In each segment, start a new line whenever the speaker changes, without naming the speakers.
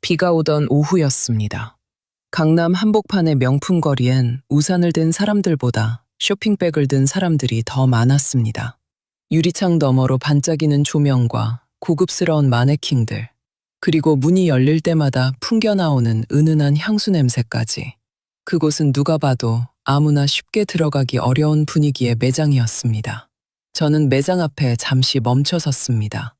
비가 오던 오후였습니다. 강남 한복판의 명품 거리엔 우산을 든 사람들보다 쇼핑백을 든 사람들이 더 많았습니다. 유리창 너머로 반짝이는 조명과 고급스러운 마네킹들, 그리고 문이 열릴 때마다 풍겨나오는 은은한 향수 냄새까지. 그곳은 누가 봐도 아무나 쉽게 들어가기 어려운 분위기의 매장이었습니다. 저는 매장 앞에 잠시 멈춰 섰습니다.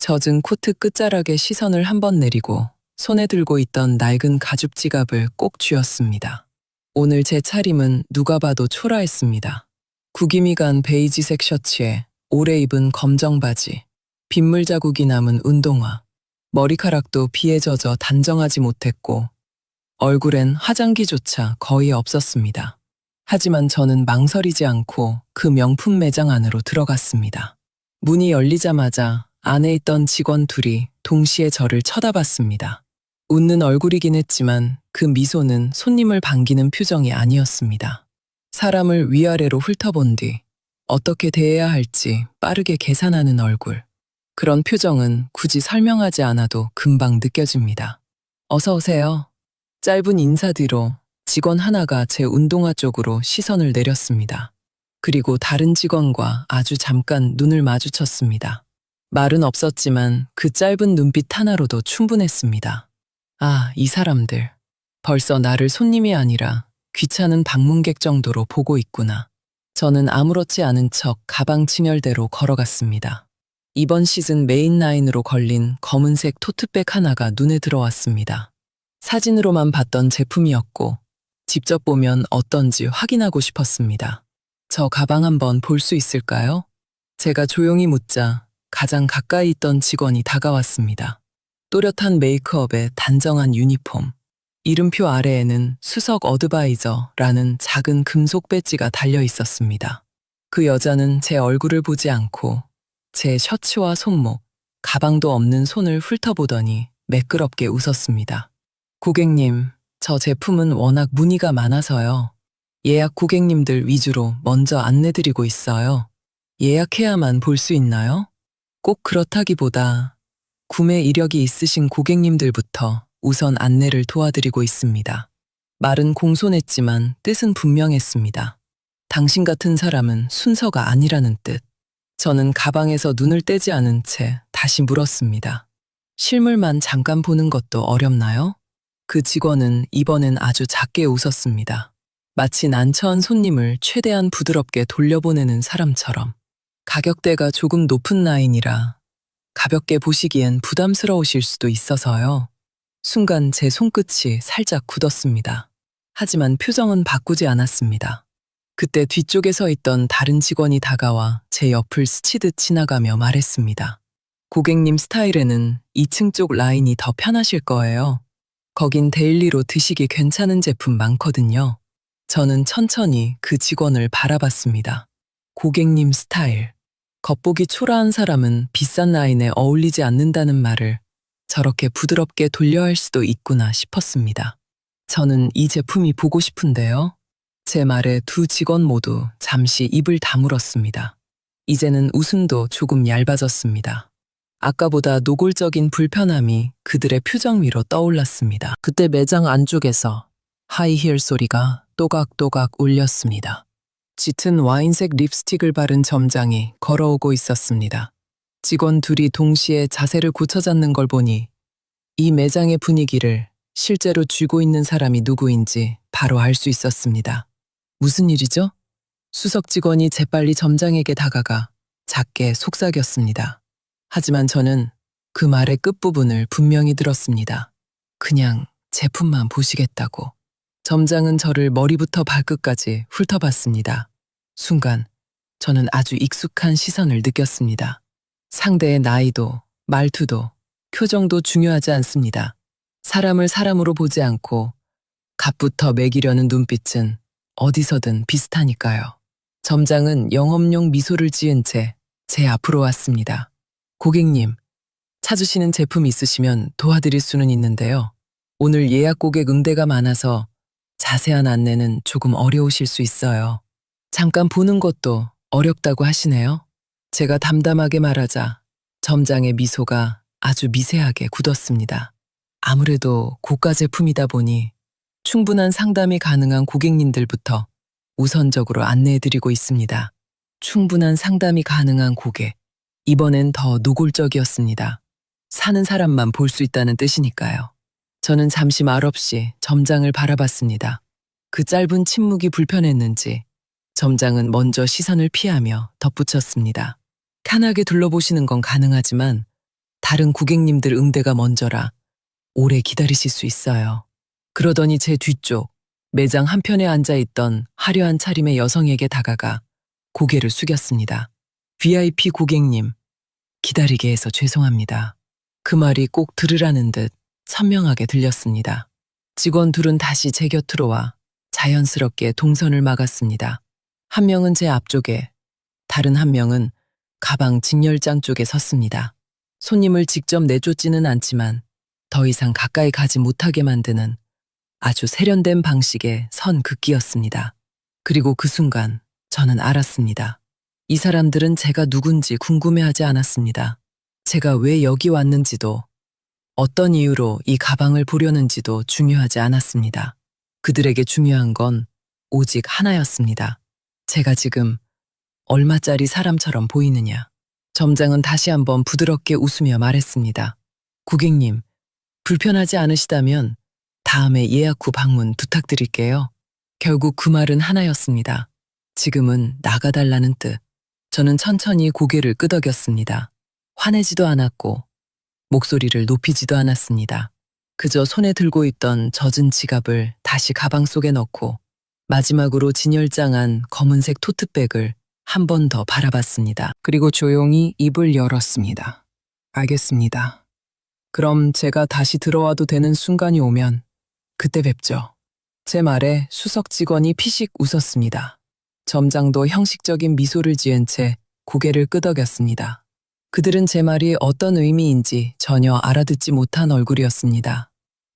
젖은 코트 끝자락에 시선을 한번 내리고 손에 들고 있던 낡은 가죽 지갑을 꼭 쥐었습니다. 오늘 제 차림은 누가 봐도 초라했습니다. 구김이 간 베이지색 셔츠에 오래 입은 검정 바지, 빗물 자국이 남은 운동화, 머리카락도 비에 젖어 단정하지 못했고 얼굴엔 화장기조차 거의 없었습니다. 하지만 저는 망설이지 않고 그 명품 매장 안으로 들어갔습니다. 문이 열리자마자 안에 있던 직원 둘이 동시에 저를 쳐다봤습니다. 웃는 얼굴이긴 했지만 그 미소는 손님을 반기는 표정이 아니었습니다. 사람을 위아래로 훑어본 뒤 어떻게 대해야 할지 빠르게 계산하는 얼굴. 그런 표정은 굳이 설명하지 않아도 금방 느껴집니다. 어서 오세요. 짧은 인사 뒤로 직원 하나가 제 운동화 쪽으로 시선을 내렸습니다. 그리고 다른 직원과 아주 잠깐 눈을 마주쳤습니다. 말은 없었지만 그 짧은 눈빛 하나로도 충분했습니다. 아, 이 사람들. 벌써 나를 손님이 아니라 귀찮은 방문객 정도로 보고 있구나. 저는 아무렇지 않은 척 가방 진열대로 걸어갔습니다. 이번 시즌 메인 라인으로 걸린 검은색 토트백 하나가 눈에 들어왔습니다. 사진으로만 봤던 제품이었고 직접 보면 어떤지 확인하고 싶었습니다. 저 가방 한번 볼 수 있을까요? 제가 조용히 묻자 가장 가까이 있던 직원이 다가왔습니다. 또렷한 메이크업에 단정한 유니폼, 이름표 아래에는 수석 어드바이저라는 작은 금속 배지가 달려 있었습니다. 그 여자는 제 얼굴을 보지 않고 제 셔츠와 손목, 가방도 없는 손을 훑어보더니 매끄럽게 웃었습니다. 고객님, 저 제품은 워낙 문의가 많아서요. 예약 고객님들 위주로 먼저 안내드리고 있어요. 예약해야만 볼 수 있나요? 꼭 그렇다기보다 구매 이력이 있으신 고객님들부터 우선 안내를 도와드리고 있습니다. 말은 공손했지만 뜻은 분명했습니다. 당신 같은 사람은 순서가 아니라는 뜻. 저는 가방에서 눈을 떼지 않은 채 다시 물었습니다. 실물만 잠깐 보는 것도 어렵나요? 그 직원은 이번엔 아주 작게 웃었습니다. 마치 난처한 손님을 최대한 부드럽게 돌려보내는 사람처럼. 가격대가 조금 높은 라인이라 가볍게 보시기엔 부담스러우실 수도 있어서요. 순간 제 손끝이 살짝 굳었습니다. 하지만 표정은 바꾸지 않았습니다. 그때 뒤쪽에 서 있던 다른 직원이 다가와 제 옆을 스치듯 지나가며 말했습니다. 고객님 스타일에는 2층 쪽 라인이 더 편하실 거예요. 거긴 데일리로 드시기 괜찮은 제품 많거든요. 저는 천천히 그 직원을 바라봤습니다. 고객님 스타일. 겉보기 초라한 사람은 비싼 라인에 어울리지 않는다는 말을 저렇게 부드럽게 돌려야 할 수도 있구나 싶었습니다. 저는 이 제품이 보고 싶은데요. 제 말에 두 직원 모두 잠시 입을 다물었습니다. 이제는 웃음도 조금 얇아졌습니다. 아까보다 노골적인 불편함이 그들의 표정 위로 떠올랐습니다. 그때 매장 안쪽에서 하이힐 소리가 또각또각 울렸습니다. 짙은 와인색 립스틱을 바른 점장이 걸어오고 있었습니다. 직원 둘이 동시에 자세를 고쳐잡는 걸 보니 이 매장의 분위기를 실제로 쥐고 있는 사람이 누구인지 바로 알 수 있었습니다. 무슨 일이죠? 수석 직원이 재빨리 점장에게 다가가 작게 속삭였습니다. 하지만 저는 그 말의 끝부분을 분명히 들었습니다. 그냥 제품만 보시겠다고. 점장은 저를 머리부터 발끝까지 훑어봤습니다. 순간 저는 아주 익숙한 시선을 느꼈습니다. 상대의 나이도 말투도 표정도 중요하지 않습니다. 사람을 사람으로 보지 않고 값부터 매기려는 눈빛은 어디서든 비슷하니까요. 점장은 영업용 미소를 지은 채 제 앞으로 왔습니다. 고객님, 찾으시는 제품 있으시면 도와드릴 수는 있는데요. 오늘 예약 고객 응대가 많아서 자세한 안내는 조금 어려우실 수 있어요. 잠깐 보는 것도 어렵다고 하시네요. 제가 담담하게 말하자 점장의 미소가 아주 미세하게 굳었습니다. 아무래도 고가 제품이다 보니 충분한 상담이 가능한 고객님들부터 우선적으로 안내해드리고 있습니다. 충분한 상담이 가능한 고객. 이번엔 더 노골적이었습니다. 사는 사람만 볼 수 있다는 뜻이니까요. 저는 잠시 말없이 점장을 바라봤습니다. 그 짧은 침묵이 불편했는지 점장은 먼저 시선을 피하며 덧붙였습니다. 편하게 둘러보시는 건 가능하지만 다른 고객님들 응대가 먼저라 오래 기다리실 수 있어요. 그러더니 제 뒤쪽 매장 한편에 앉아있던 화려한 차림의 여성에게 다가가 고개를 숙였습니다. VIP 고객님, 기다리게 해서 죄송합니다. 그 말이 꼭 들으라는 듯 선명하게 들렸습니다. 직원 둘은 다시 제 곁으로 와 자연스럽게 동선을 막았습니다. 한 명은 제 앞쪽에, 다른 한 명은 가방 진열장 쪽에 섰습니다. 손님을 직접 내쫓지는 않지만 더 이상 가까이 가지 못하게 만드는 아주 세련된 방식의 선 긋기였습니다. 그리고 그 순간 저는 알았습니다. 이 사람들은 제가 누군지 궁금해하지 않았습니다. 제가 왜 여기 왔는지도 어떤 이유로 이 가방을 보려는지도 중요하지 않았습니다. 그들에게 중요한 건 오직 하나였습니다. 제가 지금 얼마짜리 사람처럼 보이느냐. 점장은 다시 한번 부드럽게 웃으며 말했습니다. 고객님, 불편하지 않으시다면 다음에 예약 후 방문 부탁드릴게요. 결국 그 말은 하나였습니다. 지금은 나가달라는 뜻. 저는 천천히 고개를 끄덕였습니다. 화내지도 않았고 목소리를 높이지도 않았습니다. 그저 손에 들고 있던 젖은 지갑을 다시 가방 속에 넣고 마지막으로 진열장 안 검은색 토트백을 한 번 더 바라봤습니다. 그리고 조용히 입을 열었습니다. 알겠습니다. 그럼 제가 다시 들어와도 되는 순간이 오면 그때 뵙죠. 제 말에 수석 직원이 피식 웃었습니다. 점장도 형식적인 미소를 지은 채 고개를 끄덕였습니다. 그들은 제 말이 어떤 의미인지 전혀 알아듣지 못한 얼굴이었습니다.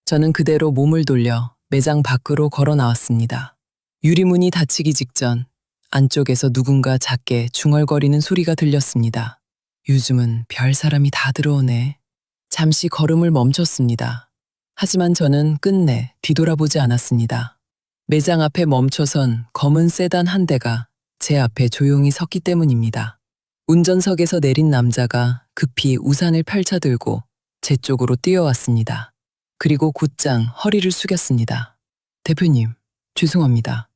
저는 그대로 몸을 돌려 매장 밖으로 걸어 나왔습니다. 유리문이 닫히기 직전 안쪽에서 누군가 작게 중얼거리는 소리가 들렸습니다. 요즘은 별 사람이 다 들어오네. 잠시 걸음을 멈췄습니다. 하지만 저는 끝내 뒤돌아보지 않았습니다. 매장 앞에 멈춰선 검은 세단 한 대가 제 앞에 조용히 섰기 때문입니다. 운전석에서 내린 남자가 급히 우산을 펼쳐들고 제 쪽으로 뛰어왔습니다. 그리고 곧장 허리를 숙였습니다. 대표님, 죄송합니다.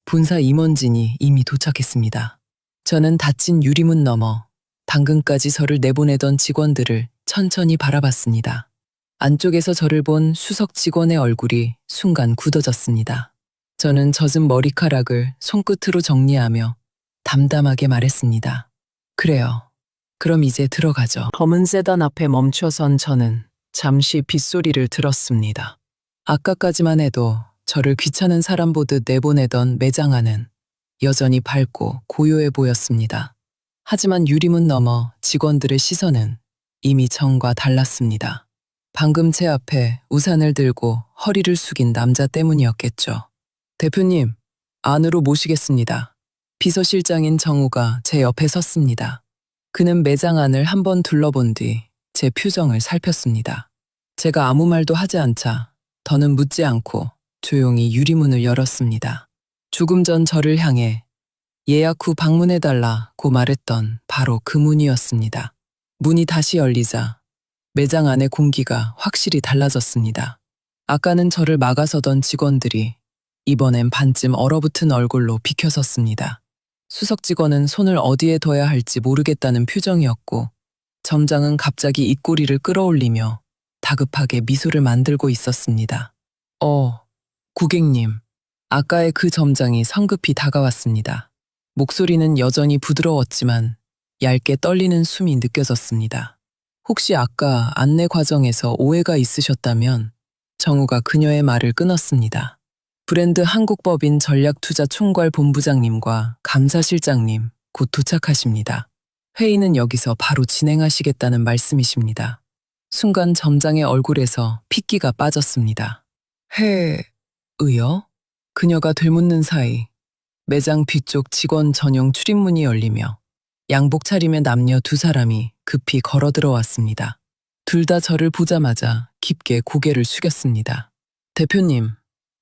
본사 임원진이 이미 도착했습니다. 저는 닫힌 유리문 너머 당근까지 저를 내보내던 직원들을 천천히 바라봤습니다. 안쪽에서 저를 본 수석 직원의 얼굴이 순간 굳어졌습니다. 저는 젖은 머리카락을 손끝으로 정리하며 담담하게 말했습니다. 그래요. 그럼 이제 들어가죠. 검은 세단 앞에 멈춰선 저는 잠시 빗소리를 들었습니다. 아까까지만 해도 저를 귀찮은 사람 보듯 내보내던 매장 안은 여전히 밝고 고요해 보였습니다. 하지만 유리문 너머 직원들의 시선은 이미 전과 달랐습니다. 방금 제 앞에 우산을 들고 허리를 숙인 남자 때문이었겠죠. 대표님, 안으로 모시겠습니다. 비서실장인 정우가 제 옆에 섰습니다. 그는 매장 안을 한번 둘러본 뒤 제 표정을 살폈습니다. 제가 아무 말도 하지 않자 더는 묻지 않고 조용히 유리문을 열었습니다. 조금 전 저를 향해 예약 후 방문해달라고 말했던 바로 그 문이었습니다. 문이 다시 열리자 매장 안의 공기가 확실히 달라졌습니다. 아까는 저를 막아서던 직원들이 이번엔 반쯤 얼어붙은 얼굴로 비켜섰습니다. 수석 직원은 손을 어디에 둬야 할지 모르겠다는 표정이었고 점장은 갑자기 입꼬리를 끌어올리며 다급하게 미소를 만들고 있었습니다. 고객님. 아까의 그 점장이 성급히 다가왔습니다. 목소리는 여전히 부드러웠지만 얇게 떨리는 숨이 느껴졌습니다. 혹시 아까 안내 과정에서 오해가 있으셨다면 정우가 그녀의 말을 끊었습니다. 브랜드 한국법인 전략투자 총괄 본부장님과 감사실장님 곧 도착하십니다. 회의는 여기서 바로 진행하시겠다는 말씀이십니다. 순간 점장의 얼굴에서 핏기가 빠졌습니다. 회의요? 그녀가 되묻는 사이 매장 뒤쪽 직원 전용 출입문이 열리며 양복 차림의 남녀 두 사람이 급히 걸어 들어왔습니다. 둘 다 저를 보자마자 깊게 고개를 숙였습니다. 대표님,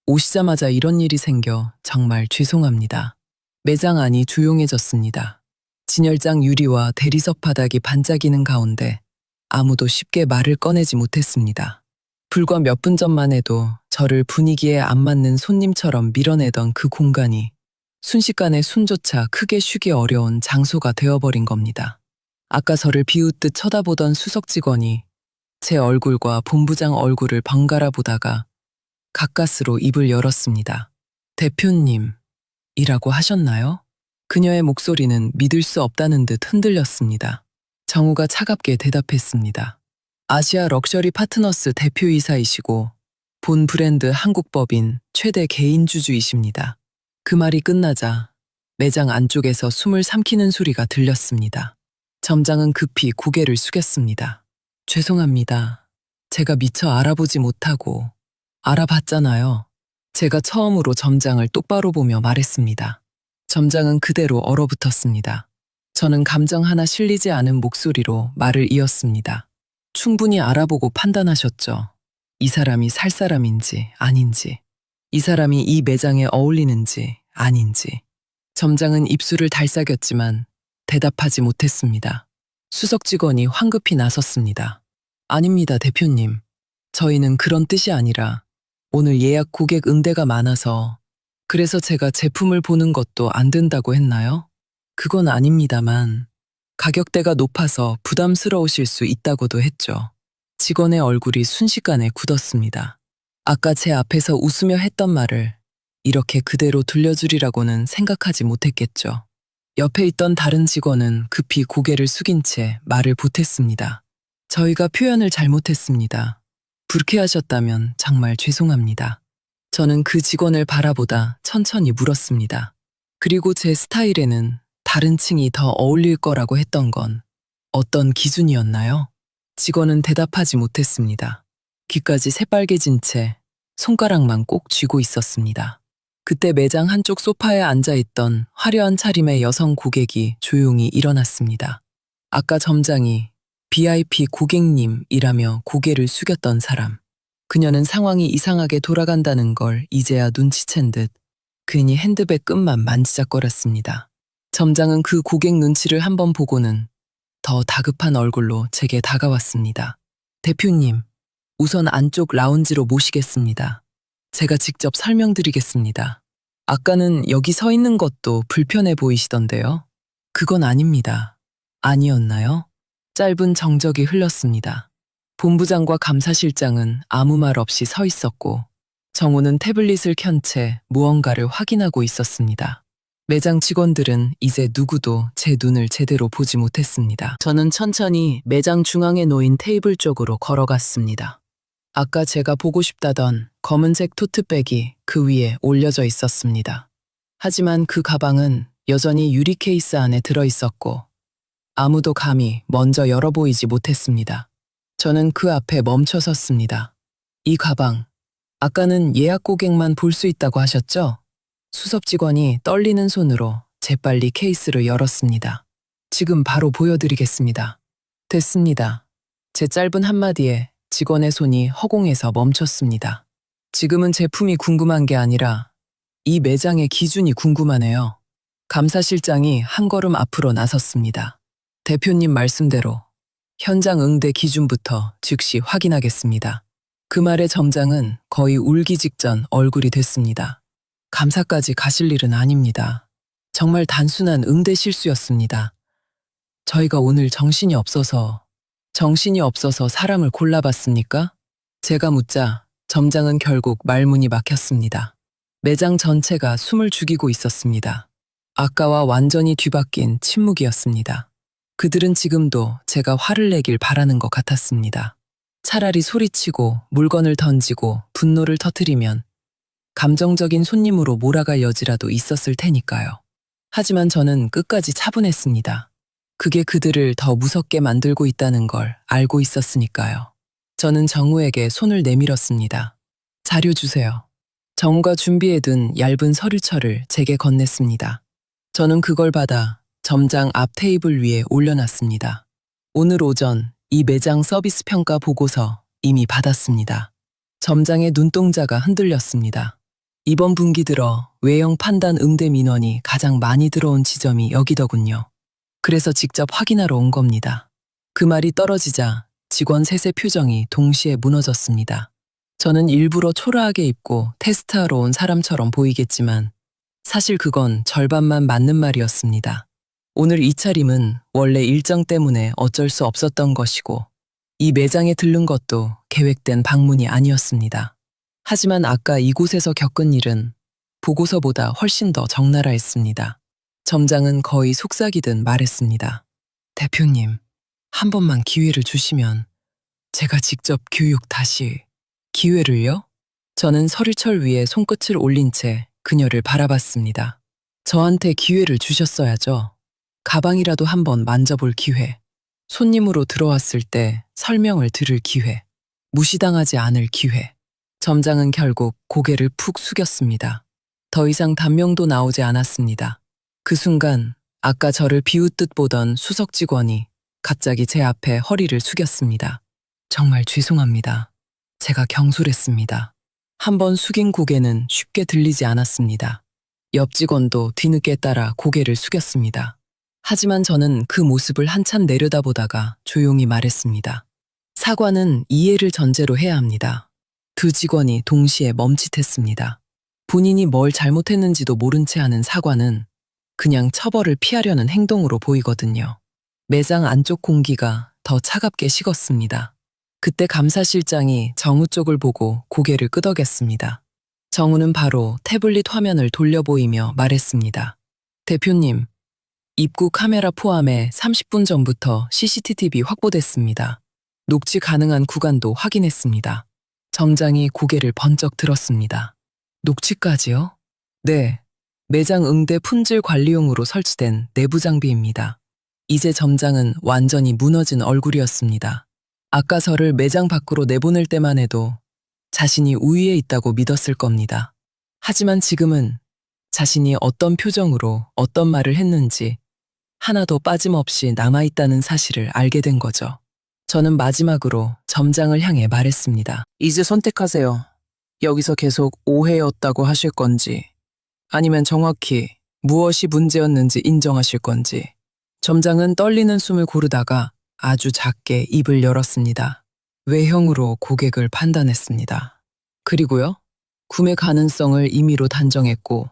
오시자마자 이런 일이 생겨 정말 죄송합니다. 매장 안이 조용해졌습니다. 진열장 유리와 대리석 바닥이 반짝이는 가운데 아무도 쉽게 말을 꺼내지 못했습니다. 불과 몇 분 전만 해도 저를 분위기에 안 맞는 손님처럼 밀어내던 그 공간이 순식간에 숨조차 크게 쉬기 어려운 장소가 되어버린 겁니다. 아까 저를 비웃듯 쳐다보던 수석 직원이 제 얼굴과 본부장 얼굴을 번갈아 보다가 가까스로 입을 열었습니다. 대표님이라고 하셨나요? 그녀의 목소리는 믿을 수 없다는 듯 흔들렸습니다. 정우가 차갑게 대답했습니다. 아시아 럭셔리 파트너스 대표이사이시고 본 브랜드 한국법인 최대 개인주주이십니다. 그 말이 끝나자 매장 안쪽에서 숨을 삼키는 소리가 들렸습니다. 점장은 급히 고개를 숙였습니다. 죄송합니다. 제가 미처 알아보지 못하고 알아봤잖아요. 제가 처음으로 점장을 똑바로 보며 말했습니다. 점장은 그대로 얼어붙었습니다. 저는 감정 하나 실리지 않은 목소리로 말을 이었습니다. 충분히 알아보고 판단하셨죠. 이 사람이 살 사람인지 아닌지, 이 사람이 이 매장에 어울리는지 아닌지. 점장은 입술을 달싹였지만 대답하지 못했습니다. 수석 직원이 황급히 나섰습니다. 아닙니다, 대표님. 저희는 그런 뜻이 아니라 오늘 예약 고객 응대가 많아서 그래서 제가 제품을 보는 것도 안 된다고 했나요? 그건 아닙니다만 가격대가 높아서 부담스러우실 수 있다고도 했죠. 직원의 얼굴이 순식간에 굳었습니다. 아까 제 앞에서 웃으며 했던 말을 이렇게 그대로 들려주리라고는 생각하지 못했겠죠. 옆에 있던 다른 직원은 급히 고개를 숙인 채 말을 보탰습니다. 저희가 표현을 잘못했습니다. 불쾌하셨다면 정말 죄송합니다. 저는 그 직원을 바라보다 천천히 물었습니다. 그리고 제 스타일에는 다른 층이 더 어울릴 거라고 했던 건 어떤 기준이었나요? 직원은 대답하지 못했습니다. 귀까지 새빨개진 채 손가락만 꼭 쥐고 있었습니다. 그때 매장 한쪽 소파에 앉아있던 화려한 차림의 여성 고객이 조용히 일어났습니다. 아까 점장이 VIP 고객님이라며 고개를 숙였던 사람. 그녀는 상황이 이상하게 돌아간다는 걸 이제야 눈치챈 듯 괜히 핸드백 끈만 만지작거렸습니다. 점장은 그 고객 눈치를 한번 보고는 더 다급한 얼굴로 제게 다가왔습니다. 대표님, 우선 안쪽 라운지로 모시겠습니다. 제가 직접 설명드리겠습니다. 아까는 여기 서 있는 것도 불편해 보이시던데요. 그건 아닙니다. 아니었나요? 짧은 정적이 흘렀습니다. 본부장과 감사실장은 아무 말 없이 서 있었고 정우는 태블릿을 켠 채 무언가를 확인하고 있었습니다. 매장 직원들은 이제 누구도 제 눈을 제대로 보지 못했습니다. 저는 천천히 매장 중앙에 놓인 테이블 쪽으로 걸어갔습니다. 아까 제가 보고 싶다던 검은색 토트백이 그 위에 올려져 있었습니다. 하지만 그 가방은 여전히 유리 케이스 안에 들어있었고 아무도 감히 먼저 열어보이지 못했습니다. 저는 그 앞에 멈춰 섰습니다. 이 가방, 아까는 예약 고객만 볼 수 있다고 하셨죠? 수석 직원이 떨리는 손으로 재빨리 케이스를 열었습니다. 지금 바로 보여드리겠습니다. 됐습니다. 제 짧은 한마디에 직원의 손이 허공에서 멈췄습니다. 지금은 제품이 궁금한 게 아니라 이 매장의 기준이 궁금하네요. 감사실장이 한 걸음 앞으로 나섰습니다. 대표님 말씀대로 현장 응대 기준부터 즉시 확인하겠습니다. 그 말에 점장은 거의 울기 직전 얼굴이 됐습니다. 감사까지 가실 일은 아닙니다. 정말 단순한 응대 실수였습니다. 저희가 오늘 정신이 없어서 사람을 골라봤습니까? 제가 묻자 점장은 결국 말문이 막혔습니다. 매장 전체가 숨을 죽이고 있었습니다. 아까와 완전히 뒤바뀐 침묵이었습니다. 그들은 지금도 제가 화를 내길 바라는 것 같았습니다. 차라리 소리치고 물건을 던지고 분노를 터뜨리면 감정적인 손님으로 몰아갈 여지라도 있었을 테니까요. 하지만 저는 끝까지 차분했습니다. 그게 그들을 더 무섭게 만들고 있다는 걸 알고 있었으니까요. 저는 정우에게 손을 내밀었습니다. 자료 주세요. 정우가 준비해둔 얇은 서류철을 제게 건넸습니다. 저는 그걸 받아 점장 앞 테이블 위에 올려놨습니다. 오늘 오전 이 매장 서비스 평가 보고서 이미 받았습니다. 점장의 눈동자가 흔들렸습니다. 이번 분기 들어 외형 판단 응대 민원이 가장 많이 들어온 지점이 여기더군요. 그래서 직접 확인하러 온 겁니다. 그 말이 떨어지자 직원 셋의 표정이 동시에 무너졌습니다. 저는 일부러 초라하게 입고 테스트하러 온 사람처럼 보이겠지만 사실 그건 절반만 맞는 말이었습니다. 오늘 이 차림은 원래 일정 때문에 어쩔 수 없었던 것이고 이 매장에 들른 것도 계획된 방문이 아니었습니다. 하지만 아까 이곳에서 겪은 일은 보고서보다 훨씬 더 적나라했습니다. 점장은 거의 속삭이듯 말했습니다. 대표님, 한 번만 기회를 주시면 제가 직접 교육 다시. 기회를요? 저는 서류철 위에 손끝을 올린 채 그녀를 바라봤습니다. 저한테 기회를 주셨어야죠. 가방이라도 한번 만져볼 기회. 손님으로 들어왔을 때 설명을 들을 기회. 무시당하지 않을 기회. 점장은 결국 고개를 푹 숙였습니다. 더 이상 단명도 나오지 않았습니다. 그 순간 아까 저를 비웃듯 보던 수석 직원이 갑자기 제 앞에 허리를 숙였습니다. 정말 죄송합니다. 제가 경솔했습니다. 한번 숙인 고개는 쉽게 들리지 않았습니다. 옆 직원도 뒤늦게 따라 고개를 숙였습니다. 하지만 저는 그 모습을 한참 내려다보다가 조용히 말했습니다. 사과는 이해를 전제로 해야 합니다. 두 직원이 동시에 멈칫했습니다. 본인이 뭘 잘못했는지도 모른 채 하는 사과는 그냥 처벌을 피하려는 행동으로 보이거든요. 매장 안쪽 공기가 더 차갑게 식었습니다. 그때 감사실장이 정우 쪽을 보고 고개를 끄덕였습니다. 정우는 바로 태블릿 화면을 돌려 보이며 말했습니다. 대표님, 입구 카메라 포함해 30분 전부터 CCTV 확보됐습니다. 녹취 가능한 구간도 확인했습니다. 점장이 고개를 번쩍 들었습니다. 녹취까지요? 네, 매장 응대 품질 관리용으로 설치된 내부 장비입니다. 이제 점장은 완전히 무너진 얼굴이었습니다. 아까 저를 매장 밖으로 내보낼 때만 해도 자신이 우위에 있다고 믿었을 겁니다. 하지만 지금은 자신이 어떤 표정으로 어떤 말을 했는지 하나도 빠짐없이 남아있다는 사실을 알게 된 거죠. 저는 마지막으로 점장을 향해 말했습니다. 이제 선택하세요. 여기서 계속 오해였다고 하실 건지 아니면 정확히 무엇이 문제였는지 인정하실 건지. 점장은 떨리는 숨을 고르다가 아주 작게 입을 열었습니다. 외형으로 고객을 판단했습니다. 그리고요, 구매 가능성을 임의로 단정했고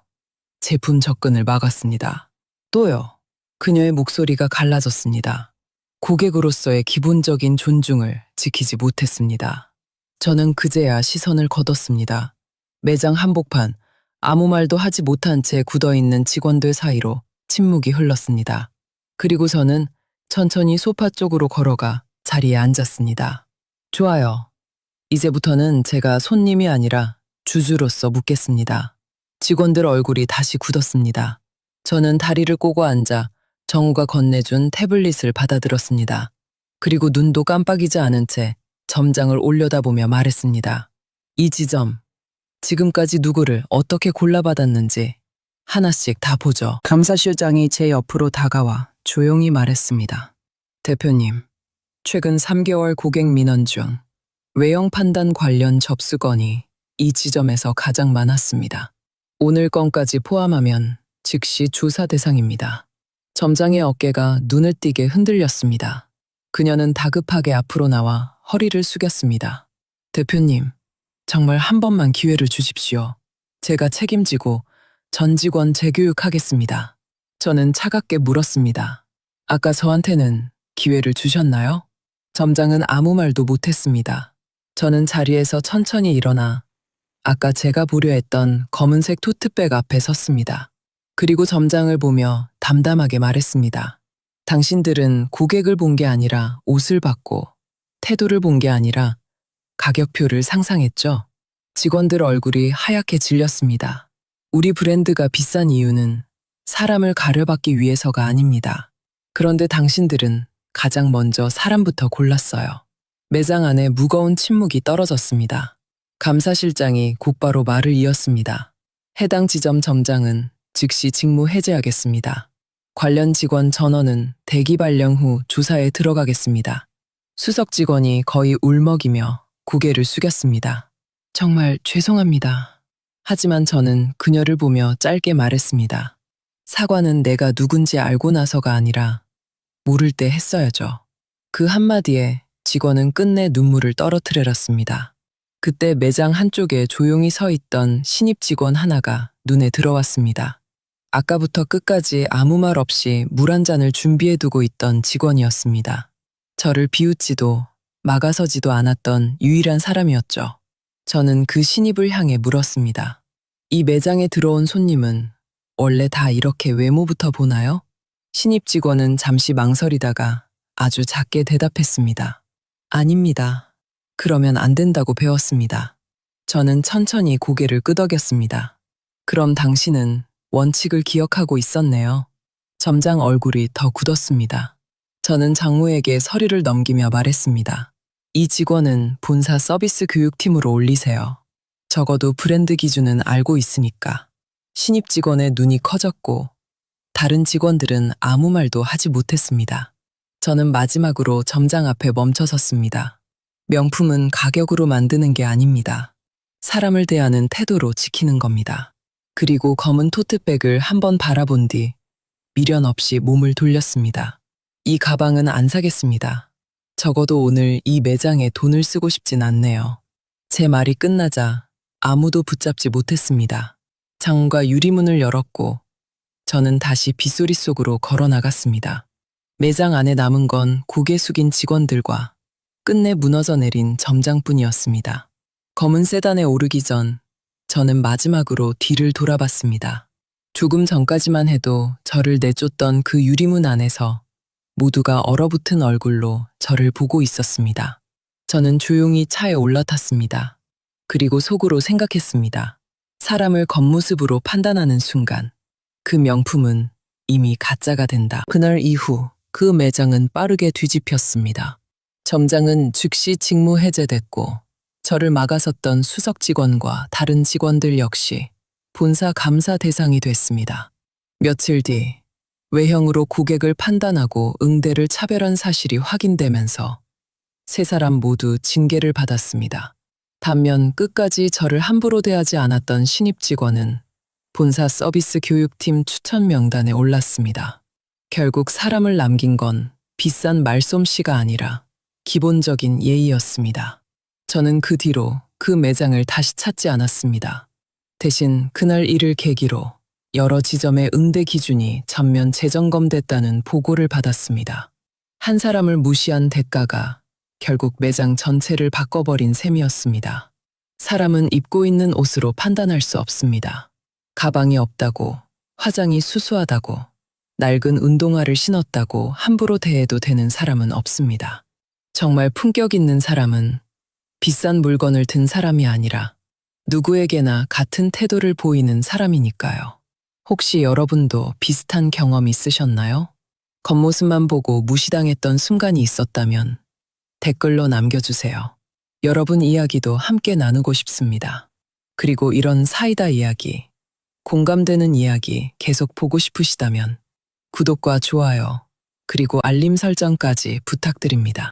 제품 접근을 막았습니다. 또요, 그녀의 목소리가 갈라졌습니다. 고객으로서의 기본적인 존중을 지키지 못했습니다. 저는 그제야 시선을 거뒀습니다. 매장 한복판, 아무 말도 하지 못한 채 굳어있는 직원들 사이로 침묵이 흘렀습니다. 그리고 저는 천천히 소파 쪽으로 걸어가 자리에 앉았습니다. 좋아요. 이제부터는 제가 손님이 아니라 주주로서 묻겠습니다. 직원들 얼굴이 다시 굳었습니다. 저는 다리를 꼬고 앉아 정우가 건네준 태블릿을 받아들었습니다. 그리고 눈도 깜빡이지 않은 채 점장을 올려다보며 말했습니다. 이 지점, 지금까지 누구를 어떻게 골라받았는지 하나씩 다 보죠. 감사실장이 제 옆으로 다가와 조용히 말했습니다. 대표님, 최근 3개월 고객 민원 중 외형 판단 관련 접수 건이 이 지점에서 가장 많았습니다. 오늘 건까지 포함하면 즉시 조사 대상입니다. 점장의 어깨가 눈을 띄게 흔들렸습니다. 그녀는 다급하게 앞으로 나와 허리를 숙였습니다. 대표님, 정말 한 번만 기회를 주십시오. 제가 책임지고 전 직원 재교육하겠습니다. 저는 차갑게 물었습니다. 아까 저한테는 기회를 주셨나요? 점장은 아무 말도 못했습니다. 저는 자리에서 천천히 일어나 아까 제가 보려 했던 검은색 토트백 앞에 섰습니다. 그리고 점장을 보며 담담하게 말했습니다. 당신들은 고객을 본 게 아니라 옷을 봤고 태도를 본 게 아니라 가격표를 상상했죠. 직원들 얼굴이 하얗게 질렸습니다. 우리 브랜드가 비싼 이유는 사람을 가려받기 위해서가 아닙니다. 그런데 당신들은 가장 먼저 사람부터 골랐어요. 매장 안에 무거운 침묵이 떨어졌습니다. 감사실장이 곧바로 말을 이었습니다. 해당 지점 점장은 즉시 직무 해제하겠습니다. 관련 직원 전원은 대기 발령 후 조사에 들어가겠습니다. 수석 직원이 거의 울먹이며 고개를 숙였습니다. 정말 죄송합니다. 하지만 저는 그녀를 보며 짧게 말했습니다. 사과는 내가 누군지 알고 나서가 아니라 모를 때 했어야죠. 그 한마디에 직원은 끝내 눈물을 떨어뜨렸습니다. 그때 매장 한쪽에 조용히 서 있던 신입 직원 하나가 눈에 들어왔습니다. 아까부터 끝까지 아무 말 없이 물 한 잔을 준비해 두고 있던 직원이었습니다. 저를 비웃지도 막아서지도 않았던 유일한 사람이었죠. 저는 그 신입을 향해 물었습니다. 이 매장에 들어온 손님은 원래 다 이렇게 외모부터 보나요? 신입 직원은 잠시 망설이다가 아주 작게 대답했습니다. 아닙니다. 그러면 안 된다고 배웠습니다. 저는 천천히 고개를 끄덕였습니다. 그럼 당신은 원칙을 기억하고 있었네요. 점장 얼굴이 더 굳었습니다. 저는 장모에게 서류를 넘기며 말했습니다. 이 직원은 본사 서비스 교육팀으로 올리세요. 적어도 브랜드 기준은 알고 있으니까. 신입 직원의 눈이 커졌고 다른 직원들은 아무 말도 하지 못했습니다. 저는 마지막으로 점장 앞에 멈춰 섰습니다. 명품은 가격으로 만드는 게 아닙니다. 사람을 대하는 태도로 지키는 겁니다. 그리고 검은 토트백을 한번 바라본 뒤 미련 없이 몸을 돌렸습니다. 이 가방은 안 사겠습니다. 적어도 오늘 이 매장에 돈을 쓰고 싶진 않네요. 제 말이 끝나자 아무도 붙잡지 못했습니다. 창과 유리문을 열었고 저는 다시 빗소리 속으로 걸어 나갔습니다. 매장 안에 남은 건 고개 숙인 직원들과 끝내 무너져 내린 점장뿐이었습니다. 검은 세단에 오르기 전 저는 마지막으로 뒤를 돌아봤습니다. 조금 전까지만 해도 저를 내쫓던 그 유리문 안에서 모두가 얼어붙은 얼굴로 저를 보고 있었습니다. 저는 조용히 차에 올라탔습니다. 그리고 속으로 생각했습니다. 사람을 겉모습으로 판단하는 순간 그 명품은 이미 가짜가 된다. 그날 이후 그 매장은 빠르게 뒤집혔습니다. 점장은 즉시 직무 해제됐고 저를 막아섰던 수석 직원과 다른 직원들 역시 본사 감사 대상이 됐습니다. 며칠 뒤 외형으로 고객을 판단하고 응대를 차별한 사실이 확인되면서 세 사람 모두 징계를 받았습니다. 반면 끝까지 저를 함부로 대하지 않았던 신입 직원은 본사 서비스 교육팀 추천 명단에 올랐습니다. 결국 사람을 남긴 건 비싼 말솜씨가 아니라 기본적인 예의였습니다. 저는 그 뒤로 그 매장을 다시 찾지 않았습니다. 대신 그날 일을 계기로 여러 지점의 응대 기준이 전면 재점검됐다는 보고를 받았습니다. 한 사람을 무시한 대가가 결국 매장 전체를 바꿔버린 셈이었습니다. 사람은 입고 있는 옷으로 판단할 수 없습니다. 가방이 없다고, 화장이 수수하다고, 낡은 운동화를 신었다고 함부로 대해도 되는 사람은 없습니다. 정말 품격 있는 사람은 비싼 물건을 든 사람이 아니라 누구에게나 같은 태도를 보이는 사람이니까요. 혹시 여러분도 비슷한 경험 있으셨나요? 겉모습만 보고 무시당했던 순간이 있었다면 댓글로 남겨주세요. 여러분 이야기도 함께 나누고 싶습니다. 그리고 이런 사이다 이야기, 공감되는 이야기 계속 보고 싶으시다면 구독과 좋아요, 그리고 알림 설정까지 부탁드립니다.